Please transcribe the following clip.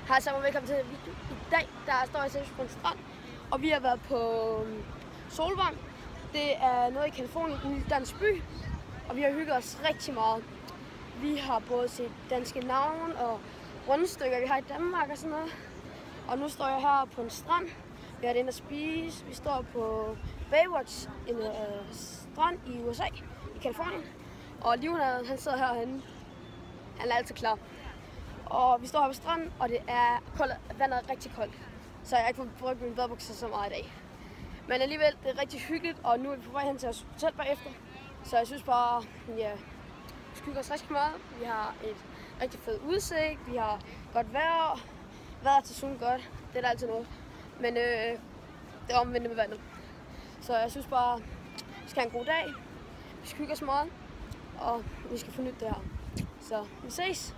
Hej sammen og velkommen til video. I dag står jeg selv på en strand, og vi har været på Solvang. Det er noget i Californien, en lille dansk by, og vi har hygget os rigtig meget. Vi har både set danske navne og rundstykker, vi har i Danmark og sådan noget. Og nu står jeg her på en strand. Vi har været inde at spise. Vi står på Baywatch, en strand i USA, i Californien. Og Livnad, han sidder herhenne. Han er altid klar. Og vi står her på stranden, og det er koldt. Vandet er rigtig koldt. Så jeg har ikke fået brugt mine badebukser så meget i dag. Men alligevel, det er rigtig hyggeligt, og nu er vi på vej hen til vores hotel bagefter. Så jeg synes bare, ja, vi skygger os rigtig meget. Vi har et rigtig fed udsigt, vi har godt vejr. Vejret er til sådan godt, det er der altid noget. Men det er omvendt med vandet. Så jeg synes bare, vi skal have en god dag. Vi skal hygge os meget, og vi skal få nyt det her. Så vi ses!